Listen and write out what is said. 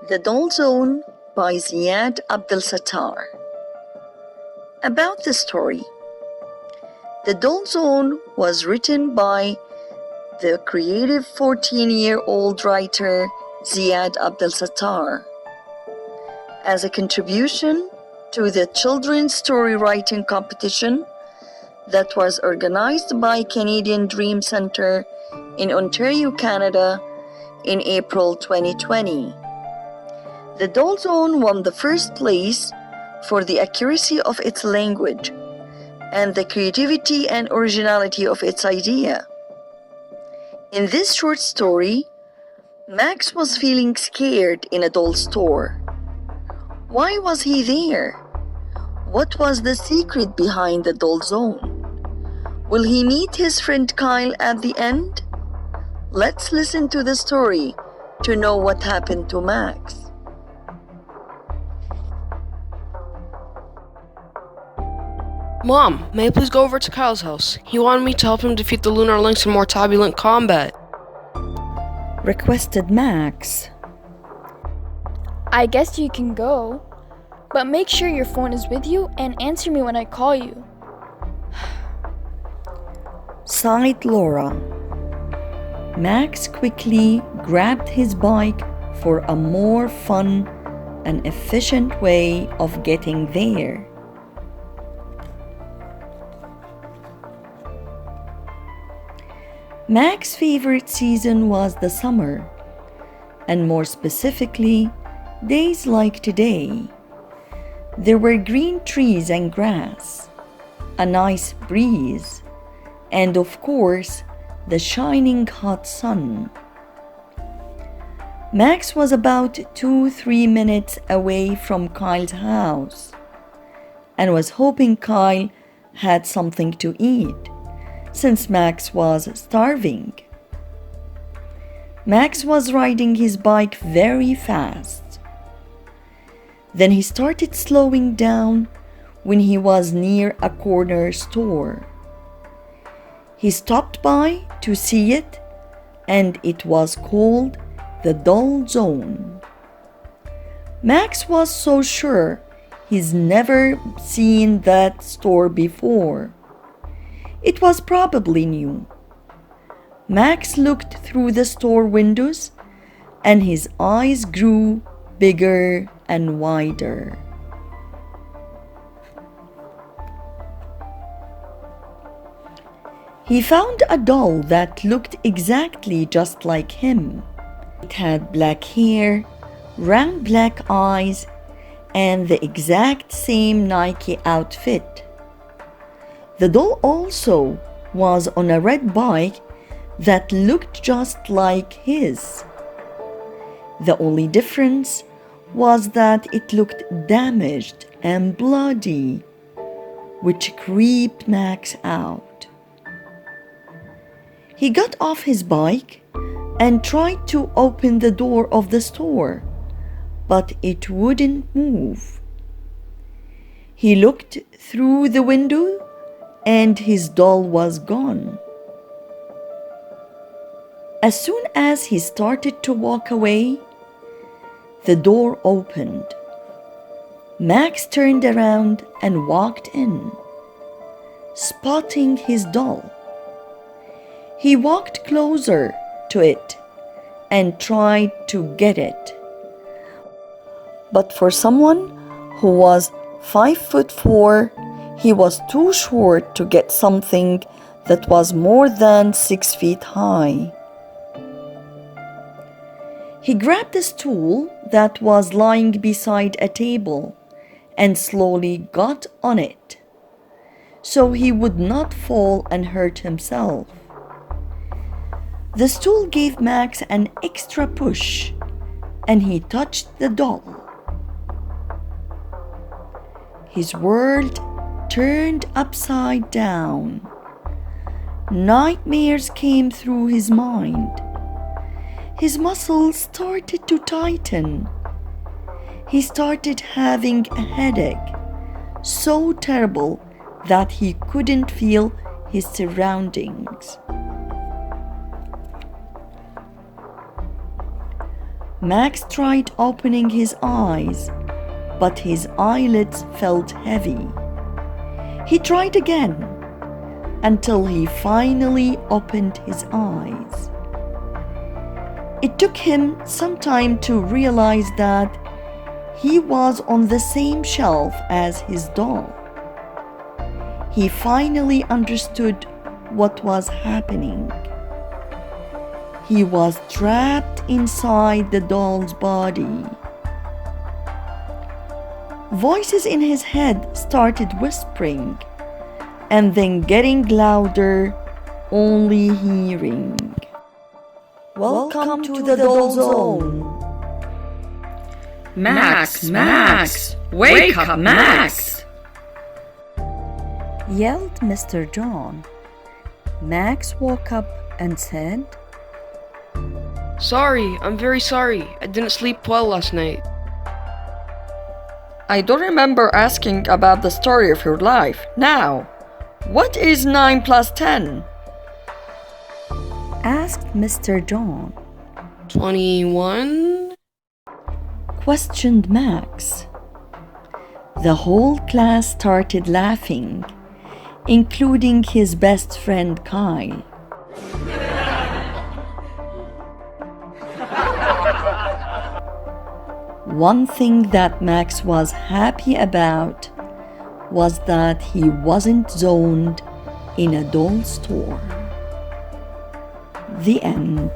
The Doll Zone by Zyad Abdelsatar. About the story. The Doll Zone was written by the creative 14-year-old writer Zyad Abdelsatar as a contribution to the children's story writing competition that was organized by Canadian Dream Center in Ontario, Canada in April 2020. The Doll Zone won the first place for the accuracy of its language and the creativity and originality of its idea. In this short story, Max was feeling scared in a doll store. Why was he there? What was the secret behind the Doll Zone? Will he meet his friend Kyle at the end? Let's listen to the story to know what happened to Max. Mom, may I please go over to Kyle's house? He wanted me to help him defeat the Lunar Lynx in more turbulent combat. Requested Max. I guess you can go, but make sure your phone is with you and answer me when I call you. Sighed Laura. Max quickly grabbed his bike for a more fun and efficient way of getting there. Max's favorite season was the summer, and more specifically, days like today. There were green trees and grass, a nice breeze, and of course, the shining hot sun. Max was about 2-3 minutes away from Kyle's house and was hoping Kyle had something to eat, since Max was starving. Max was riding his bike very fast. Then he started slowing down when he was near a corner store. He stopped by to see it, and it was called the Doll Zone. Max was so sure he's never seen that store before. It was probably new. Max looked through the store windows, and his eyes grew bigger and wider. He found a doll that looked exactly just like him. It had black hair, round black eyes, and the exact same Nike outfit. The doll also was on a red bike that looked just like his. The only difference was that it looked damaged and bloody, which creeped Max out. He got off his bike and tried to open the door of the store, but it wouldn't move. He looked through the window, and his doll was gone. As soon as he started to walk away, the door opened. Max turned around and walked in, spotting his doll. He walked closer to it and tried to get it. But for someone who was 5'4", he was too short to get something that was more than 6 feet high. He grabbed a stool that was lying beside a table and slowly got on it, so he would not fall and hurt himself. The stool gave Max an extra push, and he touched the doll. His world turned upside down. Nightmares came through his mind. His muscles started to tighten. He started having a headache, so terrible that he couldn't feel his surroundings. Max tried opening his eyes, but his eyelids felt heavy. He tried again until he finally opened his eyes. It took him some time to realize that he was on the same shelf as his doll. He finally understood what was happening. He was trapped inside the doll's body. Voices in his head started whispering and then getting louder, only hearing, "Welcome to the doll zone." Max, Max, wake up, Max! Yelled Mr. John. Max woke up and said, Sorry, I'm very sorry. I didn't sleep well last night. I don't remember asking about the story of your life. Now, what is 9 plus 10? asked Mr. John. 21? Questioned Max. The whole class started laughing, including his best friend Kyle. One thing that Max was happy about was that he wasn't zoned in a doll store. The end.